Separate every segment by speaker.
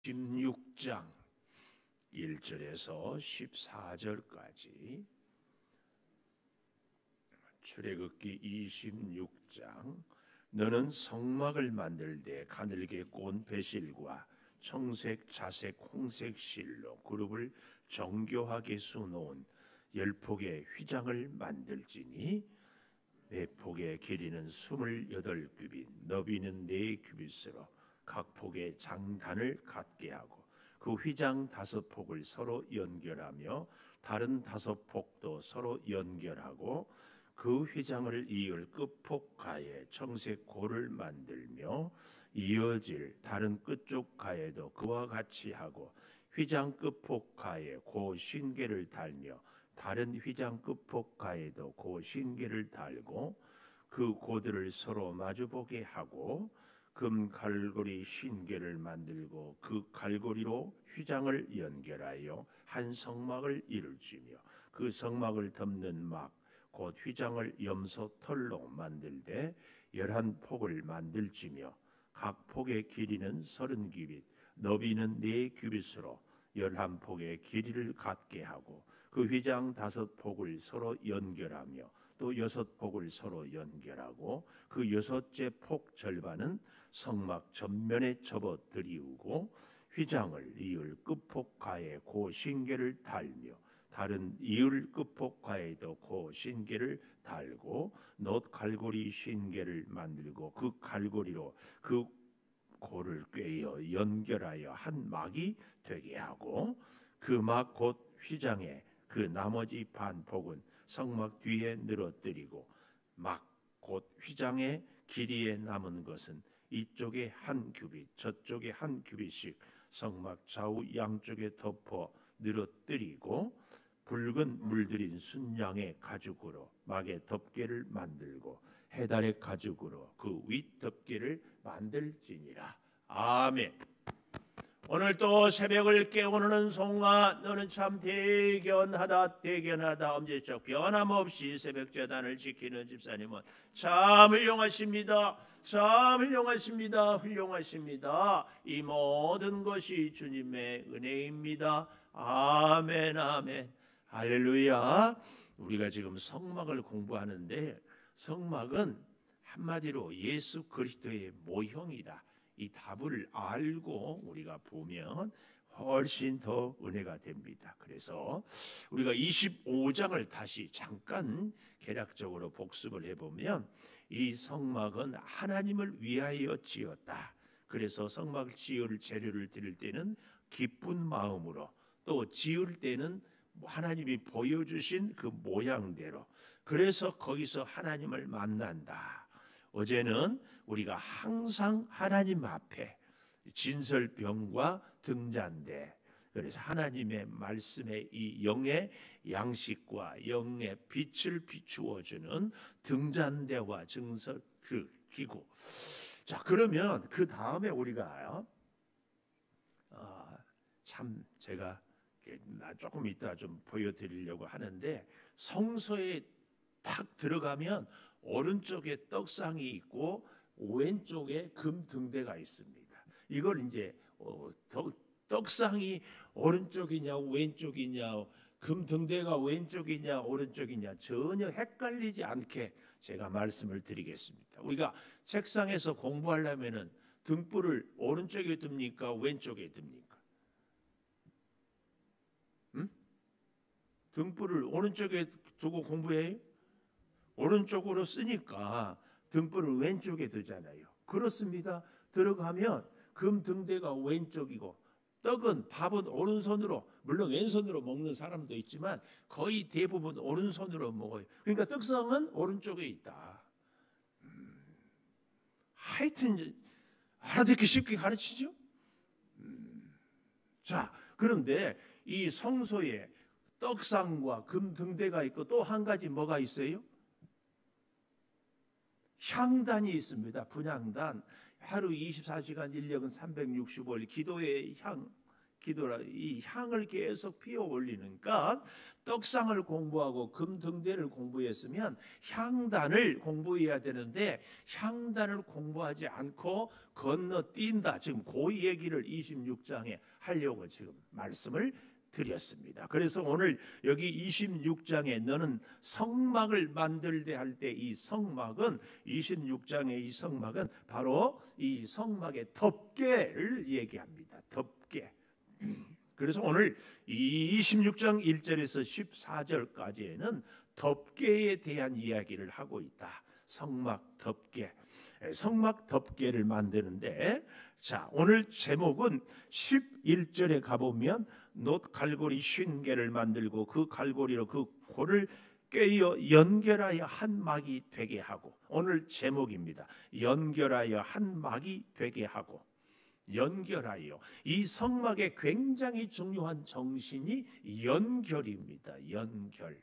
Speaker 1: 16장 1절에서 14절까지 출애굽기 26장 너는 성막을 만들되 가늘게 꼰 배실과 청색, 자색, 홍색 실로 그룹을 정교하게 수놓은 10폭의 휘장을 만들지니 매 폭의 길이는 28규빗 너비는 4규빗으로 각 폭의 장단을 갖게 하고 그 휘장 5폭을 서로 연결하며 다른 5폭도 서로 연결하고 그 휘장을 이을 끝폭 가에 청색 고를 만들며 이어질 다른 끝쪽 가에도 그와 같이 하고 휘장 끝폭 가에 고 신계를 달며 다른 휘장 끝폭 가에도 고 신계를 달고 그 고들을 서로 마주보게 하고 금 갈고리 신계를 만들고 그 갈고리로 휘장을 연결하여 한 성막을 이룰지며 그 성막을 덮는 막 곧 휘장을 염소 털로 만들되 11폭을 만들지며 각 폭의 길이는 30규빗 너비는 4규빗으로 11폭의 길이를 갖게 하고 그 휘장 5폭을 서로 연결하며 또 6폭을 서로 연결하고 그 6째 폭 절반은 성막 전면에 접어 들이우고 휘장을 이을 끝폭 가에 고 신계를 달며 다른 이을 끝폭 가에도 고 신계를 달고 놋 갈고리 신계를 만들고 그 갈고리로 그 고를 꿰어 연결하여 한 막이 되게 하고 그 막 곧 휘장에 그 나머지 반폭은 성막 뒤에 늘어뜨리고 막 곧 휘장의 길이에 남은 것은 이쪽에 1규빗 저쪽에 1규빗씩 성막 좌우 양쪽에 덮어 늘어뜨리고 붉은 물들인 순양의 가죽으로 막의 덮개를 만들고 해달의 가죽으로 그 윗 덮개를 만들지니라. 아멘. 오늘 또 새벽을 깨우는 송아 너는 참 대견하다 엄지척 변함없이 새벽 제단을 지키는 집사님은 참 훌륭하십니다. 참 훌륭하십니다. 이 모든 것이 주님의 은혜입니다. 아멘 아멘 할렐루야. 우리가 지금 성막을 공부하는데 성막은 한마디로 예수 그리스도의 모형이다. 이 답을 알고 우리가 보면 훨씬 더 은혜가 됩니다. 그래서 우리가 25장을 다시 잠깐 개략적으로 복습을 해보면 이 성막은 하나님을 위하여 지었다. 그래서 성막을 지을 재료를 드릴 때는 기쁜 마음으로 또 지을 때는 하나님이 보여주신 그 모양대로 그래서 거기서 하나님을 만난다. 어제는 우리가 항상 하나님 앞에 진설병과 등잔대 그래서 하나님의 말씀의 이 영의 양식과 영의 빛을 비추어주는 등잔대와 증설 그 기구. 자 그러면 그 다음에 우리가 참 제가 조금 이따 좀 보여드리려고 하는데 성소에 딱 들어가면 오른쪽에 떡상이 있고 왼쪽에 금 등대가 있습니다. 이걸 이제 떡상이 오른쪽이냐 왼쪽이냐 금 등대가 왼쪽이냐 오른쪽이냐 전혀 헷갈리지 않게 제가 말씀을 드리겠습니다. 우리가 책상에서 공부하려면은 등불을 오른쪽에 둡니까 왼쪽에 둡니까? 등불을 오른쪽에 두고 공부해요? 오른쪽으로 쓰니까 등불을 왼쪽에 두잖아요. 그렇습니다. 들어가면 금 등대가 왼쪽이고 떡은 밥은 오른손으로 물론 왼손으로 먹는 사람도 있지만 거의 대부분 오른손으로 먹어요. 그러니까 떡상은 오른쪽에 있다. 하여튼 알아듣기 쉽게 가르치죠. 자 그런데 이 성소에 떡상과 금 등대가 있고 또 한 가지 뭐가 있어요? 향단이 있습니다. 분향단. 하루 24시간 인력은 365일 기도의 향 기도라 이 향을 계속 피워 올리니까 떡상을 공부하고 금등대를 공부했으면 향단을 공부해야 되는데 향단을 공부하지 않고 건너뛴다. 지금 그 얘기를 26장에 하려고 지금 말씀을 드렸습니다. 그래서 오늘 여기 26장에 너는 성막을 만들되 할 때 이 성막은 26장의 이 성막은 바로 이 성막의 덮개를 얘기합니다. 덮개. 그래서 오늘 이 26장 1절에서 14절까지에는 덮개에 대한 이야기를 하고 있다. 성막 덮개. 성막 덮개를 만드는데 자, 오늘 제목은 11절에 가보면 놋 갈고리 50개를 만들고 그 갈고리로 그 골을 꿰어 연결하여 한 막이 되게 하고 오늘 제목입니다. 연결하여 한 막이 되게 하고 연결하여 이 성막의 굉장히 중요한 정신이 연결입니다. 연결.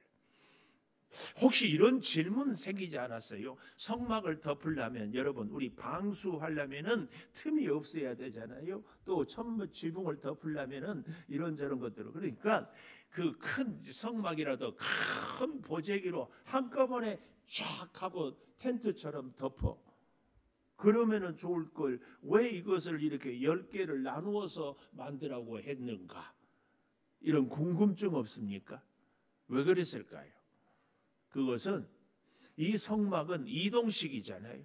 Speaker 1: 혹시 이런 질문 생기지 않았어요? 성막을 덮으려면 여러분 우리 방수하려면은 틈이 없어야 되잖아요. 또 천막 지붕을 덮으려면은 이런저런 것들을 그러니까 그 큰 성막이라도 큰 보재기로 한꺼번에 쫙 하고 텐트처럼 덮어. 그러면은 좋을 걸 왜 이것을 이렇게 10개를 나누어서 만들라고 했는가? 이런 궁금증 없습니까? 왜 그랬을까요? 그것은 이 성막은 이동식이잖아요.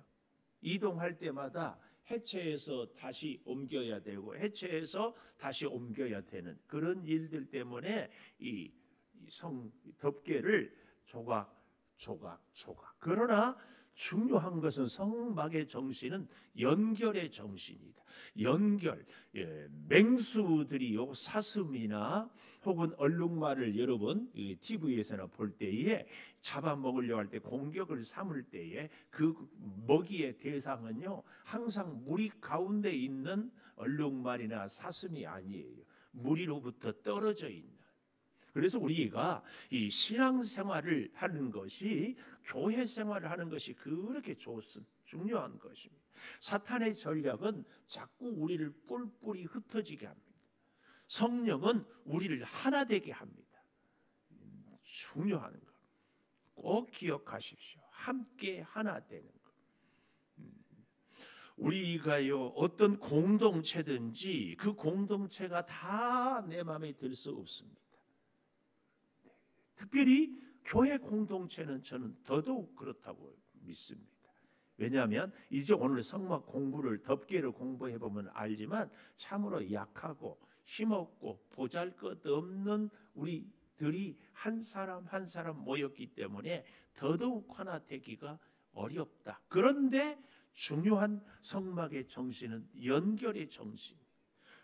Speaker 1: 이동할 때마다 해체해서 다시 옮겨야 되고 해체해서 다시 옮겨야 되는 그런 일들 때문에 이 성 덮개를 조각. 그러나 중요한 것은 성막의 정신은 연결의 정신이다. 연결. 맹수들이요 사슴이나 혹은 얼룩말을 여러분 TV에서나 볼 때에 잡아먹으려고 할 때 공격을 삼을 때에 그 먹이의 대상은요 항상 무리 가운데 있는 얼룩말이나 사슴이 아니에요. 무리로부터 떨어져 있는. 그래서 우리가 이 신앙생활을 하는 것이 교회 생활을 하는 것이 그렇게 중요한 것입니다. 사탄의 전략은 자꾸 우리를 뿔뿔이 흩어지게 합니다. 성령은 우리를 하나 되게 합니다. 중요한 것. 꼭 기억하십시오. 함께 하나 되는 것. 우리가요 어떤 공동체든지 그 공동체가 다 내 마음에 들 수 없습니다. 특별히 교회 공동체는 저는 더더욱 그렇다고 믿습니다. 왜냐하면 이제 오늘 성막 공부를 덮개를 공부해 보면 알지만 참으로 약하고 힘없고 보잘것없는 우리들이 한 사람 한 사람 모였기 때문에 더더욱 하나 되기가 어렵다. 그런데 중요한 성막의 정신은 연결의 정신.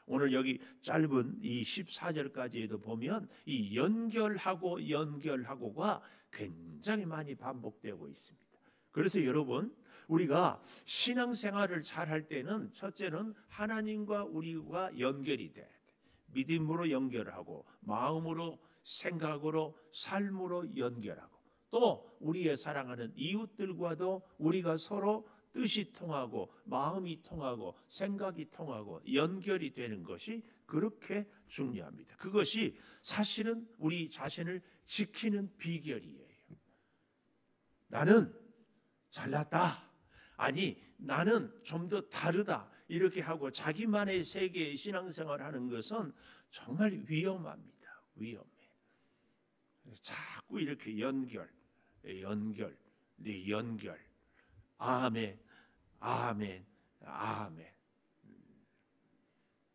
Speaker 1: 오늘 여기 짧은 이 14절까지에도 보면 이 연결하고가 굉장히 많이 반복되고 있습니다. 그래서 여러분 우리가 신앙생활을 잘할 때는 첫째는 하나님과 우리가 연결이 돼야 돼. 믿음으로 연결하고 마음으로 생각으로 삶으로 연결하고 또 우리의 사랑하는 이웃들과도 우리가 서로 뜻이 통하고 마음이 통하고 생각이 통하고 연결이 되는 것이 그렇게 중요합니다. 그것이 사실은 우리 자신을 지키는 비결이에요. 나는 잘났다. 아니 나는 좀 더 다르다. 이렇게 하고 자기만의 세계의 신앙생활을 하는 것은 정말 위험합니다. 위험해. 자꾸 이렇게 연결. 아멘.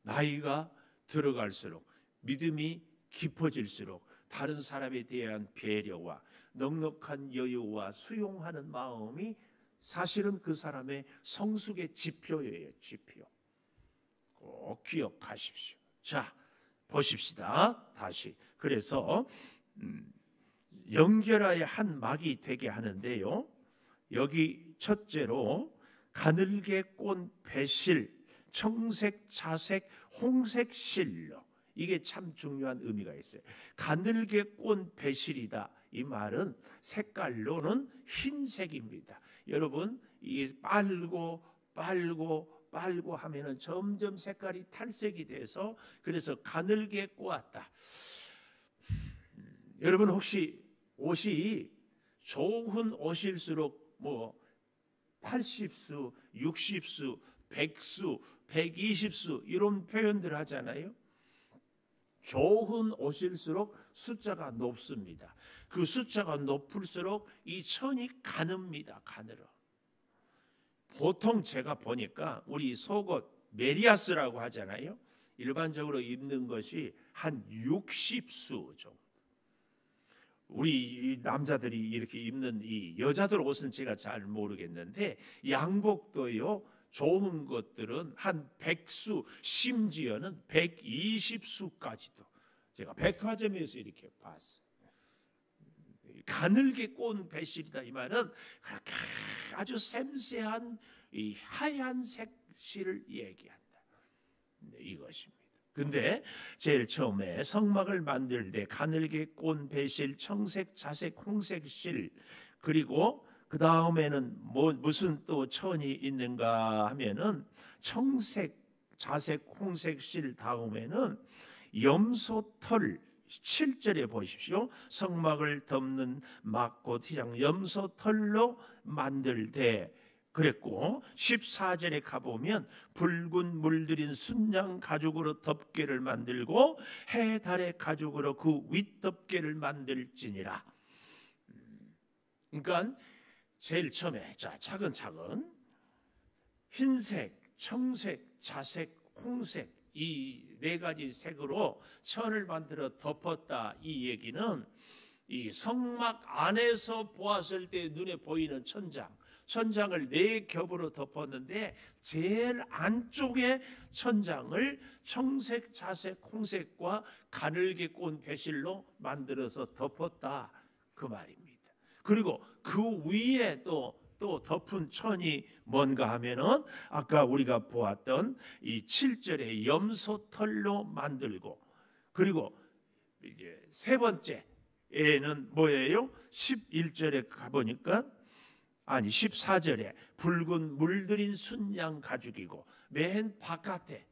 Speaker 1: 나이가 들어갈수록 믿음이 깊어질수록 다른 사람에 대한 배려와 넉넉한 여유와 수용하는 마음이 사실은 그 사람의 성숙의 지표예요. 지표. 꼭 기억하십시오. 자, 보십시다. 다시. 그래서 연결하여 한 막이 되게 하는데요. 여기 첫째로 가늘게 꼰 배실, 청색, 자색, 홍색 실로 이게 참 중요한 의미가 있어요. 가늘게 꼰 배실이다. 이 말은 색깔로는 흰색입니다. 여러분 이 빨고 빨고 하면은 점점 색깔이 탈색이 돼서 그래서 가늘게 꼬았다. 여러분 혹시 옷이 좋은 옷일수록 뭐 80수, 60수, 100수, 120수 이런 표현들 하잖아요. 좋은 옷일수록 숫자가 높습니다. 그 숫자가 높을수록 이 천이 가늡니다. 가늘어. 보통 제가 보니까 우리 속옷 메리아스라고 하잖아요. 일반적으로 입는 것이 한 60수 정도. 우리 남자들이 이렇게 입는 이 여자들 옷은 제가 잘 모르겠는데 양복도요. 좋은 것들은 한 100수, 심지어는 120수까지도 제가 백화점에서 이렇게 봤어요. 가늘게 꼬은 배실이다 이 말은 그렇게 아주 섬세한 이 하얀 색실을 얘기한다. 이것입니다. 근데 제일 처음에 성막을 만들 때 가늘게 꼰 배실, 청색, 자색, 홍색 실, 그리고 그 다음에는 무슨 또 천이 있는가 하면은 청색, 자색, 홍색 실 다음에는 염소털. 7절에 보십시오. 성막을 덮는 막곧 휘장 염소털로 만들되 그랬고 14절에 가보면 붉은 물들인 순양 가죽으로 덮개를 만들고 해 달의 가죽으로 그 윗덮개를 만들지니라. 그러니까 제일 처음에 자 차근차근 흰색, 청색, 자색, 홍색 이 네 가지 색으로 천을 만들어 덮었다. 이 얘기는 이 성막 안에서 보았을 때 눈에 보이는 천장을 네 겹으로 덮었는데 제일 안쪽에 천장을 청색, 자색, 홍색과 가늘게 꼰 배실로 만들어서 덮었다. 그 말입니다. 그리고 그 위에 또 덮은 천이 뭔가 하면은 아까 우리가 보았던 이 7절에 염소털로 만들고 그리고 이제 세 번째에는 뭐예요? 11절에 가보니까 아니 14절에 붉은 물들인 순양 가죽이고 맨 바깥에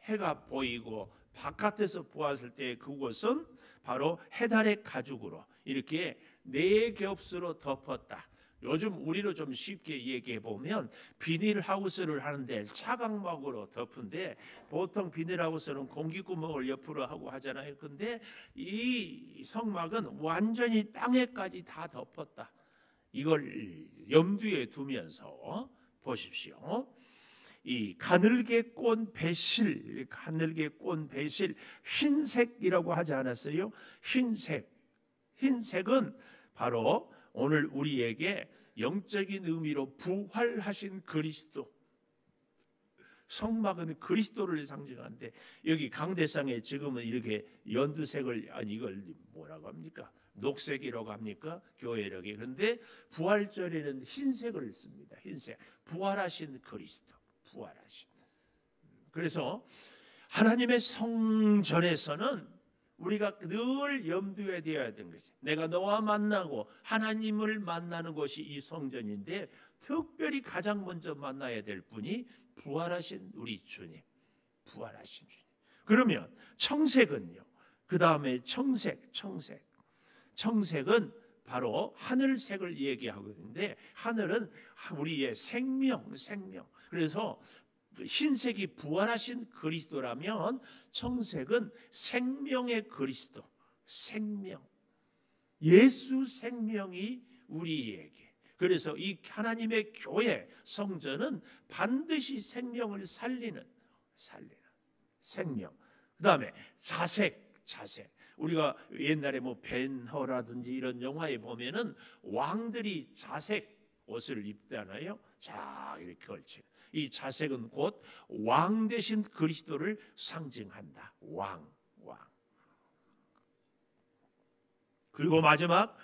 Speaker 1: 해가 보이고 바깥에서 보았을 때 그곳은 바로 해달의 가죽으로 이렇게 네 겹수로 덮었다. 요즘 우리로 좀 쉽게 얘기해 보면 비닐하우스를 하는데 차광막으로 덮은데 보통 비닐하우스는 공기구멍을 옆으로 하고 하잖아요. 근데 이 성막은 완전히 땅에까지 다 덮었다. 이걸 염두에 두면서 보십시오. 이 가늘게 꼰 배실, 흰색이라고 하지 않았어요? 흰색은 바로 오늘 우리에게 영적인 의미로 부활하신 그리스도. 성막은 그리스도를 상징하는데 여기 강대상에 지금은 이렇게 연두색을 아니 이걸 뭐라고 합니까? 녹색이라고 합니까? 교회력이. 그런데 부활절에는 흰색을 씁니다. 흰색. 부활하신 그리스도. 부활하신. 그래서 하나님의 성전에서는 우리가 늘 염두에 되어야 되는 것이 내가 너와 만나고 하나님을 만나는 것이 이 성전인데 특별히 가장 먼저 만나야 될 분이 부활하신 우리 주님. 부활하신 주님. 그러면 청색은요. 그 다음에 청색은 바로 하늘색을 얘기하고 있는데 하늘은 우리의 생명. 그래서 흰색이 부활하신 그리스도라면 청색은 생명의 그리스도, 생명. 예수 생명이 우리에게. 그래서 이 하나님의 교회 성전은 반드시 생명을 살리는 생명. 그다음에 자색. 우리가 옛날에 뭐 벤허라든지 이런 영화에 보면은 왕들이 자색 옷을 입잖아요. 자 이렇게 걸치는. 이 자색은 곧 왕 대신 그리스도를 상징한다. 왕. 그리고 마지막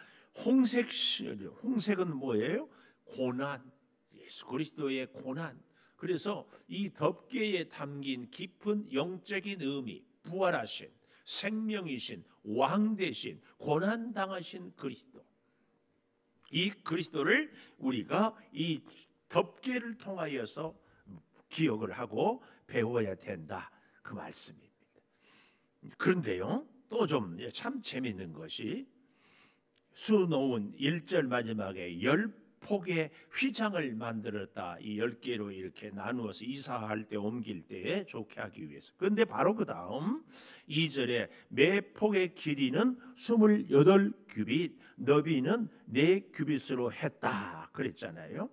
Speaker 1: 홍색은 뭐예요? 고난. 예수 그리스도의 고난. 그래서 이 덮개에 담긴 깊은 영적인 의미, 부활하신 생명이신 왕 대신 고난 당하신 그리스도. 이 그리스도를 우리가 이 덮개를 통하여서 기억을 하고 배워야 된다, 그 말씀입니다. 그런데요, 또 좀 참 재밌는 것이 수놓은 1절 마지막에 10폭의 휘장을 만들었다. 이 10개로 이렇게 나누어서 이사할 때 옮길 때에 좋게 하기 위해서. 그런데 바로 그 다음 2절에 매 폭의 길이는 28규빗, 너비는 4규빗으로 했다 그랬잖아요.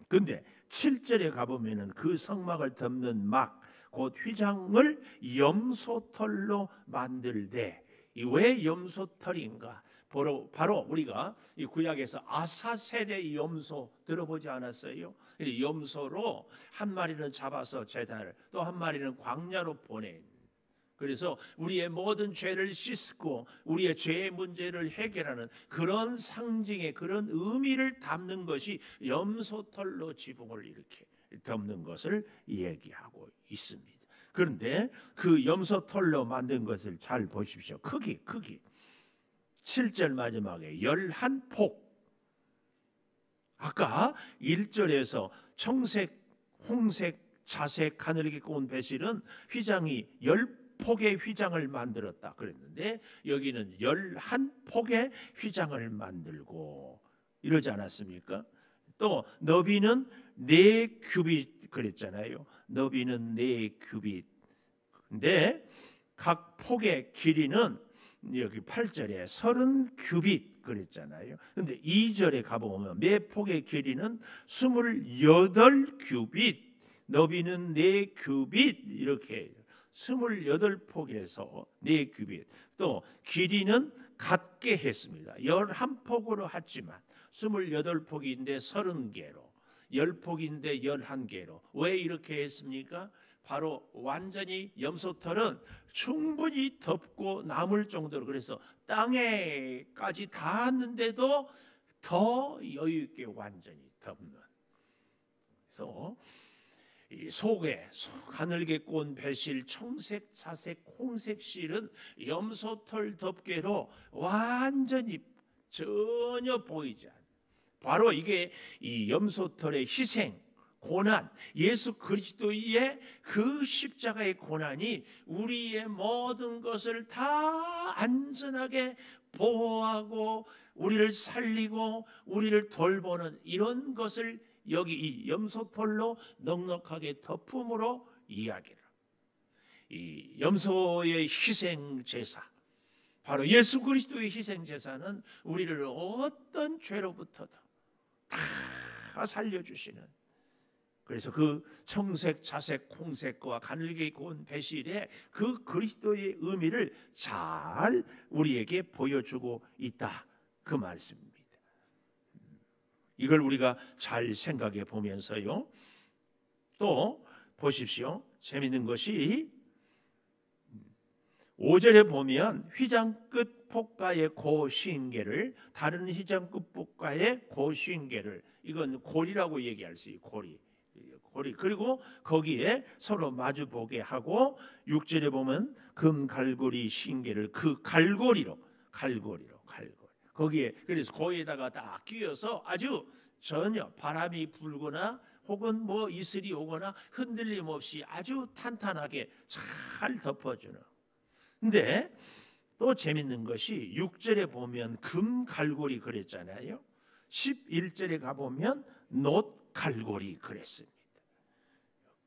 Speaker 1: 근데 7절에 가보면은 그 성막을 덮는 막, 곧 휘장을 염소털로 만들되, 왜 염소털인가? 바로 우리가 이 구약에서 아사셀의 염소 들어보지 않았어요? 염소로 한 마리는 잡아서 제단을, 또 한 마리는 광야로 보내. 그래서 우리의 모든 죄를 씻고 우리의 죄의 문제를 해결하는 그런 상징의 그런 의미를 담는 것이 염소털로 지붕을 이렇게 덮는 것을 얘기하고 있습니다. 그런데 그 염소털로 만든 것을 잘 보십시오. 크기 7절 마지막에 11폭. 아까 1절에서 청색, 홍색, 자색, 하늘에 꼬운 배실은 휘장이 10폭의 휘장을 만들었다 그랬는데, 여기는 11폭의 휘장을 만들고 이러지 않았습니까? 또 너비는 4규빗 그랬잖아요. 너비는 4규빗. 근데 각 폭의 길이는 여기 8절에 30규빗 그랬잖아요. 근데 2절에 가보면 매 폭의 길이는 28규빗, 너비는 4규빗, 이렇게 28폭에서 4규빗. 또 길이는 같게 했습니다. 11폭으로 했지만 28폭인데 30개로, 10폭인데 11개로. 왜 이렇게 했습니까? 바로 완전히 염소털은 충분히 덮고 남을 정도로, 그래서 땅에까지 닿았는데도 더 여유 있게 완전히 덮는. 그래서 이 속에 가늘게 꼰 배실, 청색, 자색, 홍색 실은 염소털 덮개로 완전히 전혀 보이지 않아요. 바로 이게 이 염소털의 희생, 고난, 예수 그리스도의 그 십자가의 고난이 우리의 모든 것을 다 안전하게 보호하고 우리를 살리고 우리를 돌보는 이런 것을 여기 이 염소털로 넉넉하게 덮음으로 이야기를. 이 염소의 희생 제사, 바로 예수 그리스도의 희생 제사는 우리를 어떤 죄로부터도 다 살려주시는, 그래서 그 청색, 자색, 홍색과 가늘게 고운 배실에 그 그리스도의 의미를 잘 우리에게 보여주고 있다, 그 말씀입니다. 이걸 우리가 잘 생각해 보면서요, 또 보십시오. 재미있는 것이 5절에 보면 휘장 끝 폭가의 고신계를, 다른 휘장 끝 폭가의 고신계를, 이건 고리라고 얘기할 수 있어요. 고리. 그리고 거기에 서로 마주보게 하고, 6절에 보면 금 갈고리 신계를 그 갈고리로 거기에, 그래서 거기에다가 딱 끼워서 아주 전혀 바람이 불거나 혹은 뭐 이슬이 오거나 흔들림 없이 아주 탄탄하게 잘 덮어주는. 근데 또 재밌는 것이 6절에 보면 금 갈고리 그랬잖아요. 11절에 가보면 놋 갈고리 그랬습니다.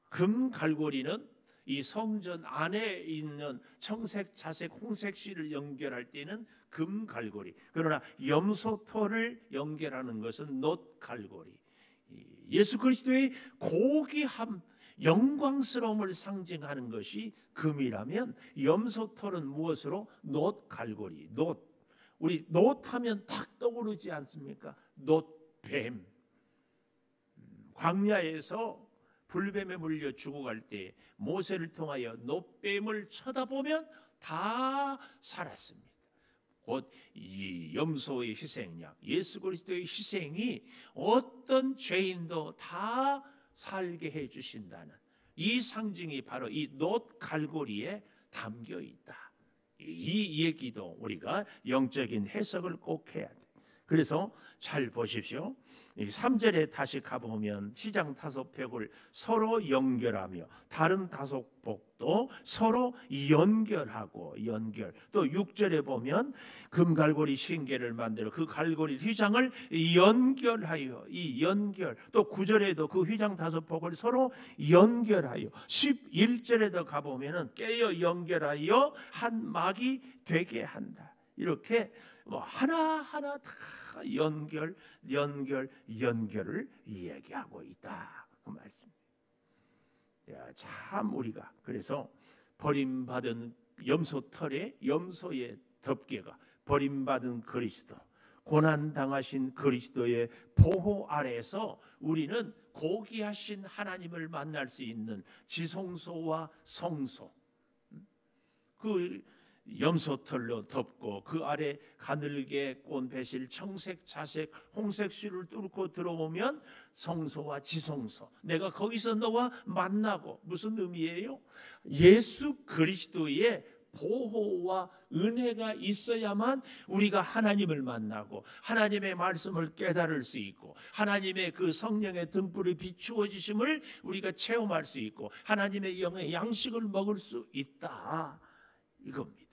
Speaker 1: 금 갈고리는 이 성전 안에 있는 청색, 자색, 홍색 실을 연결할 때는 금 갈고리, 그러나 염소털을 연결하는 것은 놋 갈고리. 예수 그리스도의 고귀함, 영광스러움을 상징하는 것이 금이라면, 염소털은 무엇으로? 놋 갈고리. 우리 놋하면 탁 떠오르지 않습니까? 놋뱀. 광야에서 불뱀에 물려 죽어갈 때 모세를 통하여 놋뱀을 쳐다보면 다 살았습니다. 곧 이 염소의 희생약, 예수 그리스도의 희생이 어떤 죄인도 다 살게 해주신다는 이 상징이 바로 이 놋 갈고리에 담겨 있다. 이 얘기도 우리가 영적인 해석을 꼭 해야 돼. 그래서 잘 보십시오. 3절에 다시 가보면 휘장 5팩을 서로 연결하며 다른 5복도 서로 연결하고 또 6절에 보면 금갈고리 신계를 만들어 그 갈고리 휘장을 연결하여 또 9절에도 그 휘장 5복을 서로 연결하여 11절에도 가보면 깨어 연결하여 한 막이 되게 한다. 이렇게 하나하나 다 연결을 이야기하고 있다. 그 말씀입니다. 참 우리가 그래서 버림받은 염소털에 염소의 덮개가 버림받은 그리스도, 고난당하신 그리스도의 보호 아래에서 우리는 고귀하신 하나님을 만날 수 있는 지성소와 성소, 그 염소털로 덮고 그 아래 가늘게 꼰배실, 청색, 자색, 홍색실을 뚫고 들어오면 성소와 지성소, 내가 거기서 너와 만나고, 무슨 의미예요? 예수 그리스도의 보호와 은혜가 있어야만 우리가 하나님을 만나고 하나님의 말씀을 깨달을 수 있고 하나님의 그 성령의 등불이 비추어지심을 우리가 체험할 수 있고 하나님의 영의 양식을 먹을 수 있다, 이겁니다.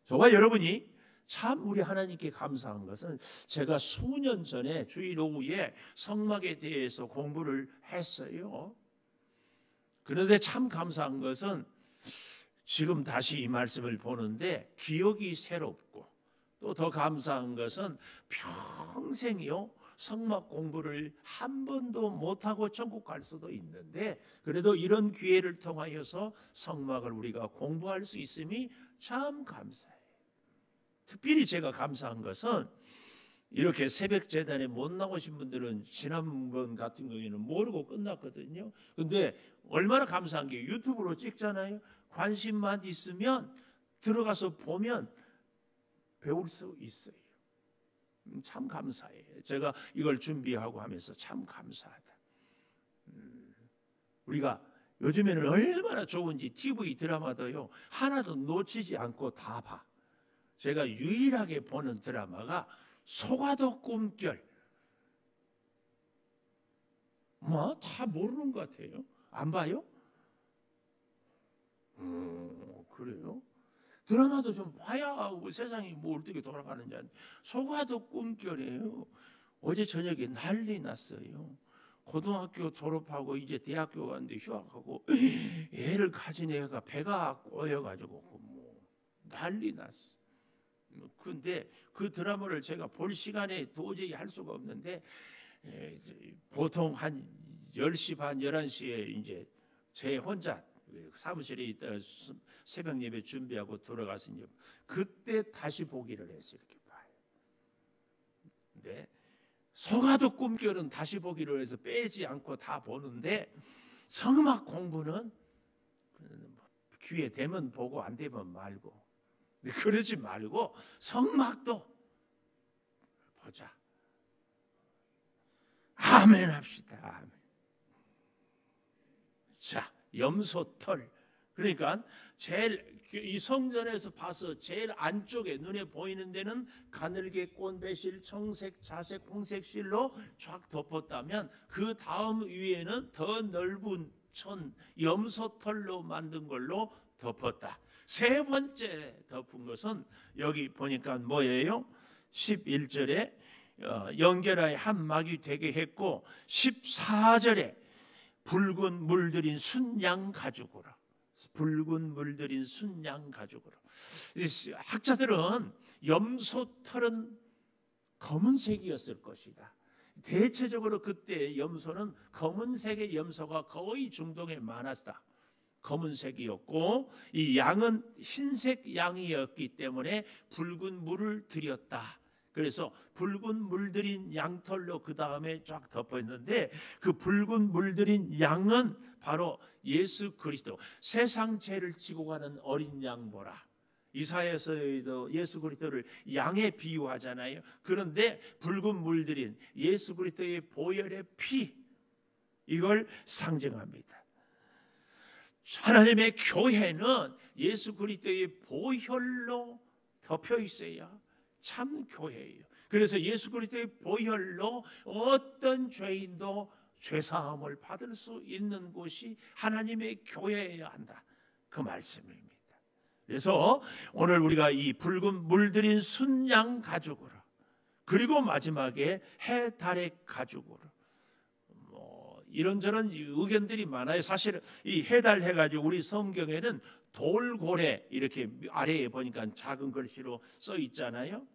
Speaker 1: 저와 여러분이 참 우리 하나님께 감사한 것은, 제가 수년 전에 주일 오후에 성막에 대해서 공부를 했어요. 그런데 참 감사한 것은 지금 다시 이 말씀을 보는데 기억이 새롭고, 또 더 감사한 것은 평생이요 성막 공부를 한 번도 못하고 천국 갈 수도 있는데 그래도 이런 기회를 통하여서 성막을 우리가 공부할 수 있음이 참 감사해요. 특별히 제가 감사한 것은 이렇게 새벽 재단에 못 나오신 분들은 지난번 같은 경우에는 모르고 끝났거든요. 근데 얼마나 감사한 게 유튜브로 찍잖아요. 관심만 있으면 들어가서 보면 배울 수 있어요. 참 감사해요. 제가 이걸 준비하고 하면서 참 감사하다. 우리가 요즘에는 얼마나 좋은지 TV 드라마도요 하나도 놓치지 않고 다 봐. 제가 유일하게 보는 드라마가 소가도 꿈결. 다 모르는 것 같아요. 안 봐요? 그래요? 드라마도 좀 봐야 세상이 어떻게 돌아가는지. 소가도 꿈결이에요. 어제 저녁에 난리 났어요. 고등학교 졸업하고 이제 대학교 갔는데 휴학하고 애를 가진 애가 배가 꼬여가지고 난리 났어. 근데 그 드라마를 제가 볼 시간에 도저히 할 수가 없는데 보통 한 10시 반 11시에 이제 제 혼자 사무실에 있다 새벽 예배 준비하고 들어가서 이제 그때 다시 보기를 했어요. 이렇게 봐요. 근데 소가도 꿈결은 다시 보기로 해서 빼지 않고 다 보는데 성막 공부는 기회 되면 보고 안 되면 말고, 그러지 말고 성막도 보자. 아멘 합시다. 아멘. 자, 염소털. 그러니까 제일 이 성전에서 봐서 제일 안쪽에 눈에 보이는 데는 가늘게 꼰배실, 청색, 자색, 홍색실로 쫙 덮었다면 그 다음 위에는 더 넓은 천 염소털로 만든 걸로 덮었다. 세 번째 덮은 것은 여기 보니까 뭐예요? 11절에 연결하여 한 막이 되게 했고 14절에 붉은 물들인 순양 가죽으로, 붉은 물들인 순양 가죽으로. 학자들은 염소털은 검은색이었을 것이다. 대체적으로 그때 염소는 검은색의 염소가 거의 중동에 많았다. 검은색이었고 이 양은 흰색 양이었기 때문에 붉은 물을 들였다. 그래서 붉은 물들인 양털로 그 다음에 쫙 덮어 있는데 그 붉은 물들인 양은 바로 예수 그리스도, 세상 죄를 지고 가는 어린 양 보라. 이사야서에도 예수 그리스도를 양에 비유하잖아요. 그런데 붉은 물들인 예수 그리스도의 보혈의 피, 이걸 상징합니다. 하나님의 교회는 예수 그리스도의 보혈로 덮여 있어야 참 교회예요. 그래서 예수 그리스도의 보혈로 어떤 죄인도 죄사함을 받을 수 있는 곳이 하나님의 교회여야 한다, 그 말씀입니다. 그래서 오늘 우리가 이 붉은 물들인 순양 가죽으로, 그리고 마지막에 해 달의 가죽으로, 이런저런 의견들이 많아요. 사실 이 해달 해가지고 우리 성경에는 돌고래 이렇게 아래에 보니까 작은 글씨로 써 있잖아요.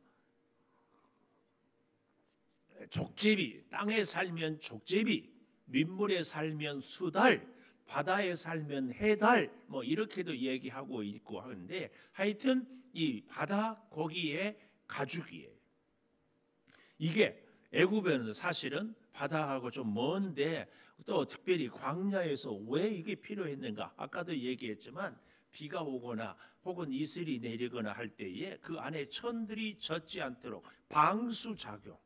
Speaker 1: 족제비, 땅에 살면 족제비, 민물에 살면 수달, 바다에 살면 해달, 뭐 이렇게도 얘기하고 있고 하는데, 하여튼 이 바다 고기의 가죽이에요. 이게 애굽에는 사실은 바다하고 좀 먼데, 또 특별히 광야에서 왜 이게 필요했는가? 아까도 얘기했지만 비가 오거나 혹은 이슬이 내리거나 할 때에 그 안에 천들이 젖지 않도록 방수 작용,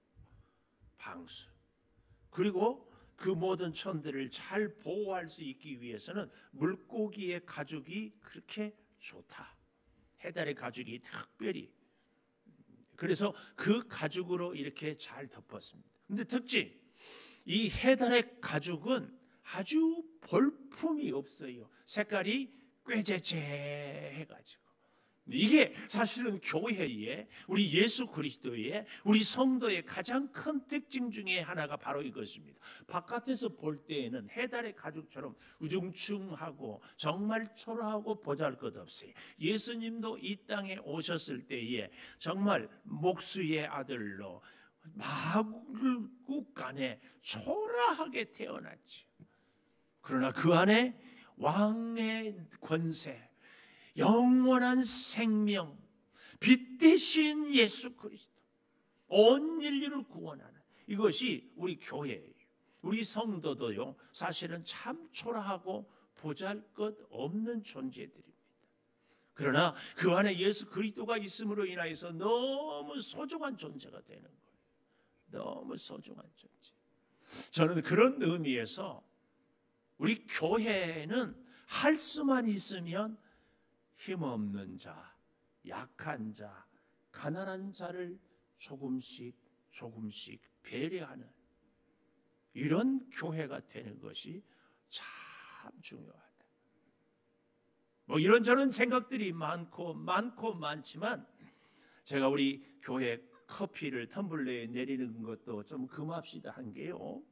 Speaker 1: 방수. 그리고 그 모든 천들을 잘 보호할 수 있기 위해서는 물고기의 가죽이 그렇게 좋다. 해달의 가죽이 특별히. 그래서 그 가죽으로 이렇게 잘 덮었습니다. 근데 특징, 이 해달의 가죽은 아주 볼품이 없어요. 색깔이 꾀재재해가지고. 이게 사실은 교회의, 우리 예수 그리스도의, 우리 성도의 가장 큰 특징 중에 하나가 바로 이것입니다. 바깥에서 볼 때에는 해달의 가죽처럼 우중충하고 정말 초라하고 보잘것없어요. 예수님도 이 땅에 오셨을 때에 정말 목수의 아들로 마국 안에 초라하게 태어났지. 그러나 그 안에 왕의 권세, 영원한 생명, 빛 대신 예수 그리스도, 온 인류를 구원하는, 이것이 우리 교회예요. 우리 성도도요, 사실은 참 초라하고 보잘것없는 존재들입니다. 그러나 그 안에 예수 그리스도가 있음으로 인하여서 너무 소중한 존재가 되는 거예요. 너무 소중한 존재. 저는 그런 의미에서 우리 교회는 할 수만 있으면 힘없는 자, 약한 자, 가난한 자를 조금씩 배려하는 이런 교회가 되는 것이 참 중요하다. 뭐 이런저런 생각들이 많지만, 제가 우리 교회 커피를 텀블러에 내리는 것도 좀 금합시다 한 게요,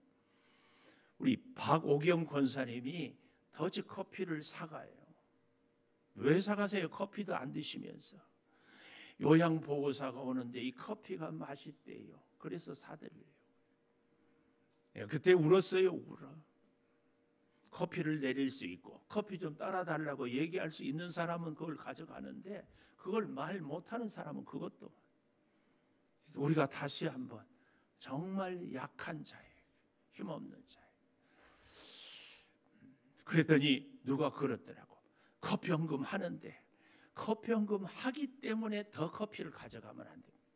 Speaker 1: 우리 박오경 권사님이 더치 커피를 사가요. 왜 사가세요? 커피도 안 드시면서. 요양보호사가 오는데 이 커피가 맛있대요. 그래서 사드려요. 그때 울었어요. 울어. 커피를 내릴 수 있고 커피 좀 따라 달라고 얘기할 수 있는 사람은 그걸 가져가는데, 그걸 말 못하는 사람은 그것도. 우리가 다시 한번 정말 약한 자예요. 힘없는 자예요. 그랬더니 누가 그러더라고. 커피 헌금 하는데, 커피 헌금 하기 때문에 더 커피를 가져가면 안 됩니다.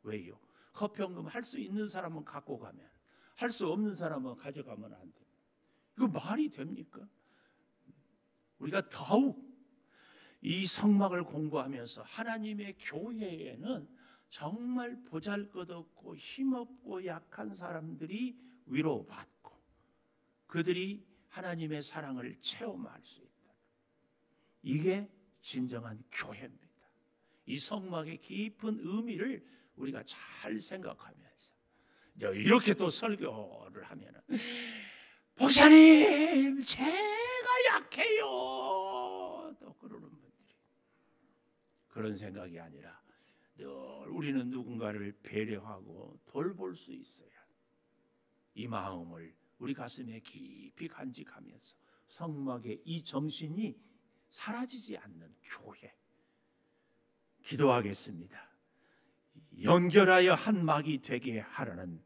Speaker 1: 왜요? 커피 헌금 할 수 있는 사람은 갖고 가면, 할 수 없는 사람은 가져가면 안 됩니다. 이거 말이 됩니까? 우리가 더욱 이 성막을 공부하면서 하나님의 교회에는 정말 보잘것없고 힘없고 약한 사람들이 위로받고 그들이 하나님의 사랑을 체험할 수 있다. 이게 진정한 교회입니다. 이 성막의 깊은 의미를 우리가 잘 생각하면서 이렇게 또 설교를 하면은, 목사님 제가 약해요 또 그러는 분들이, 그런 생각이 아니라 늘 우리는 누군가를 배려하고 돌볼 수 있어야, 이 마음을 우리 가슴에 깊이 간직하면서 성막의 이 정신이 사라지지 않는 교회, 기도하겠습니다. 연결하여 한 막이 되게 하라는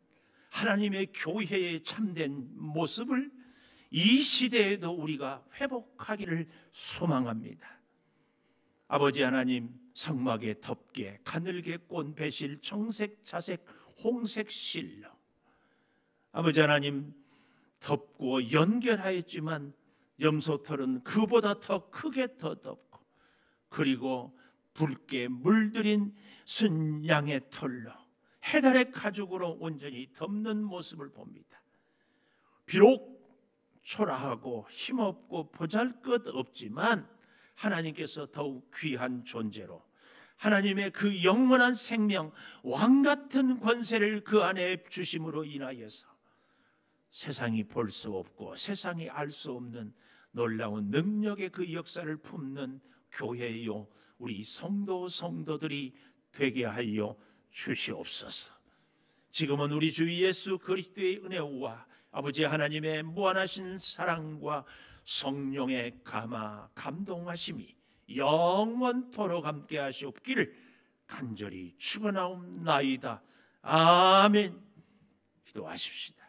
Speaker 1: 하나님의 교회의 참된 모습을 이 시대에도 우리가 회복하기를 소망합니다. 아버지 하나님, 성막에 덮개, 가늘게 꼰 배실, 청색, 자색, 홍색 실로, 아버지 하나님, 덮고 연결하였지만 염소털은 그보다 더 크게 더 덮고, 그리고 붉게 물들인 순양의 털로 해달의 가죽으로 온전히 덮는 모습을 봅니다. 비록 초라하고 힘없고 보잘것없지만 하나님께서 더욱 귀한 존재로 하나님의 그 영원한 생명, 왕같은 권세를 그 안에 주심으로 인하여서 세상이 볼 수 없고 세상이 알 수 없는 놀라운 능력의 그 역사를 품는 교회요, 우리 성도들이 되게 하여 주시옵소서. 지금은 우리 주 예수 그리스도의 은혜와 아버지 하나님의 무한하신 사랑과 성령의 감동하심이 영원토록 함께 하시옵기를 간절히 축원하옵나이다. 아멘. 기도하십시다.